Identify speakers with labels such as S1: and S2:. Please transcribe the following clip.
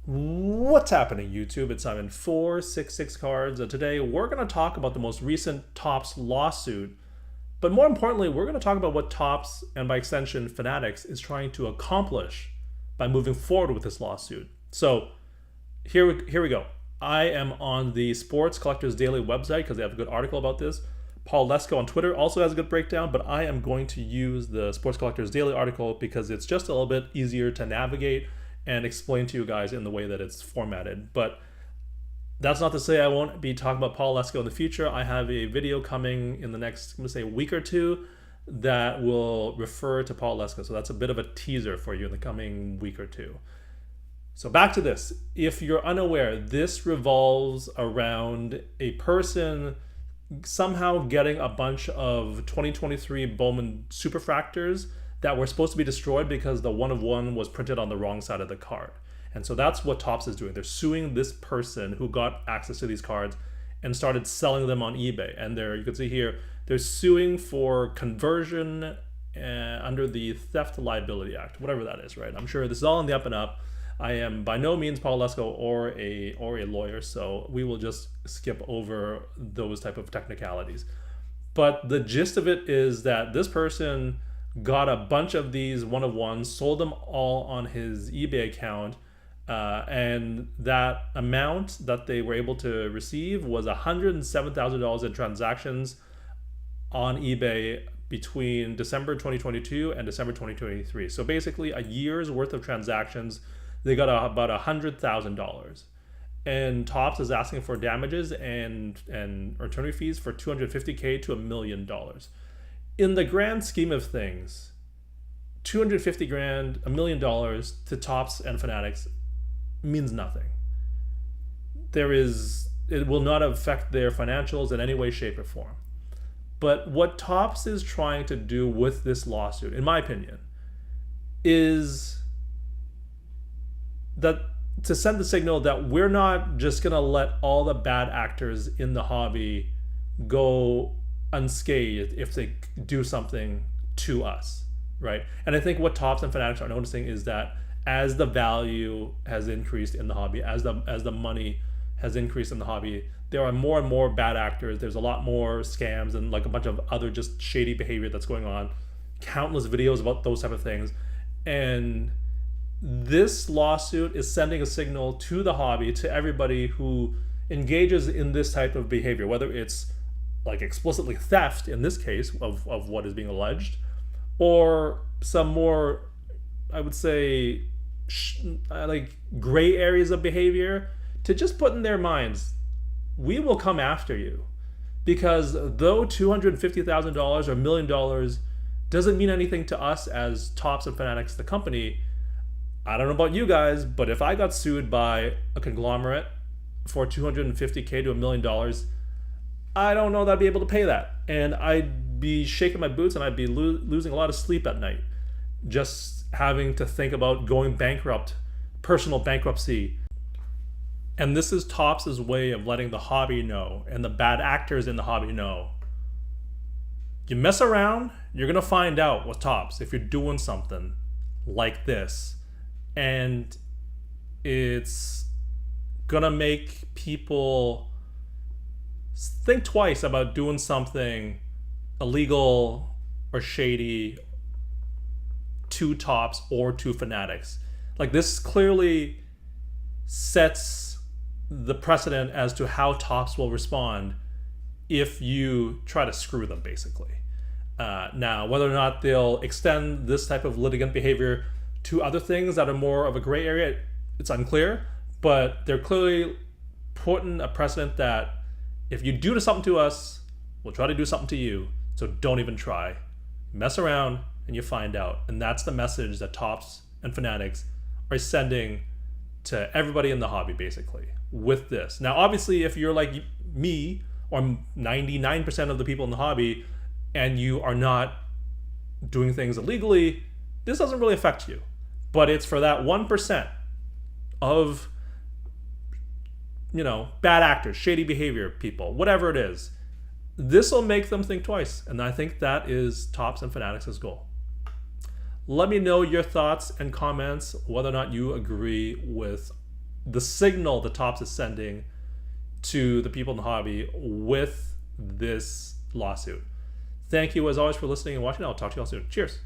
S1: What's happening, YouTube? It's Simon 466 Cards, and today we're going to talk about the most recent Topps lawsuit. But more importantly, we're going to talk about what Topps, and by extension Fanatics, is trying to accomplish by moving forward with this lawsuit. So here we go. I am on the Sports Collectors Daily website because they have a good article about this. Paul Lesko on Twitter also has a good breakdown, but I am going to use the Sports Collectors Daily article because it's just a little bit easier to navigate and explain to you guys in the way that it's formatted. But that's not to say I won't be talking about Paul Lesko in the future. I have a video coming in the next, I'm going to say, week or two that will refer to Paul Lesko. So that's a bit of a teaser for you in the coming week or two. So back to this. If you're unaware, this revolves around a person somehow getting a bunch of 2023 Bowman Superfractors that were supposed to be destroyed because the 1 of 1 was printed on the wrong side of the card. And so that's what Topps is doing. They're suing this person who got access to these cards and started selling them on eBay. And you can see here, they're suing for conversion under the Theft Liability Act, whatever that is, right? I'm sure this is all in the up and up. I am by no means Paul Lesko or a lawyer, so we will just skip over those type of technicalities. But the gist of it is that this person got a bunch of these 1 of 1s, sold them all on his eBay account, and that amount that they were able to receive was $107,000 in transactions on eBay between December 2022 and December 2023. So basically a year's worth of transactions, they got about $100,000. And Topps is asking for damages and attorney fees for $250K to $1 million. In the grand scheme of things, 250 grand, $1 million to Topps and Fanatics means nothing. It will not affect their financials in any way, shape, or form. But what Topps is trying to do with this lawsuit, in my opinion, is that to send the signal that we're not just going to let all the bad actors in the hobby go unscathed if they do something to us, right? And I think what Topps and Fanatics are noticing is that as the value has increased in the hobby, as the money has increased in the hobby, there are more and more bad actors. There's a lot more scams and like a bunch of other just shady behavior that's going on. Countless videos about those type of things. And this lawsuit is sending a signal to the hobby, to everybody who engages in this type of behavior, whether it's like explicitly theft in this case of what is being alleged, or some more, I would say, like gray areas of behavior, to just put in their minds, we will come after you. Because though $250,000 or $1 million doesn't mean anything to us as Topps and Fanatics, the company, I don't know about you guys, but if I got sued by a conglomerate for $250K to $1 million, I don't know that I'd be able to pay that. And I'd be shaking my boots and I'd be losing a lot of sleep at night, just having to think about going bankrupt, personal bankruptcy. And this is Topps' way of letting the hobby know, and the bad actors in the hobby know, you mess around, you're going to find out with Topps if you're doing something like this. And it's going to make people think twice about doing something illegal or shady to Topps or to Fanatics. Like, this clearly sets the precedent as to how Topps will respond if you try to screw them, basically. Now, whether or not they'll extend this type of litigant behavior to other things that are more of a gray area, it's unclear, but they're clearly putting a precedent that if you do something to us, we'll try to do something to you, so don't even try. Mess around and you find out. And that's the message that Topps and Fanatics are sending to everybody in the hobby, basically, with this. Now, obviously, if you're like me or 99% of the people in the hobby and you are not doing things illegally, this doesn't really affect you. But it's for that 1% of, bad actors, shady behavior people, whatever it is. This will make them think twice. And I think that is Topps and Fanatics' goal. Let me know your thoughts and comments, whether or not you agree with the signal the Topps is sending to the people in the hobby with this lawsuit. Thank you as always for listening and watching. I'll talk to you all soon. Cheers.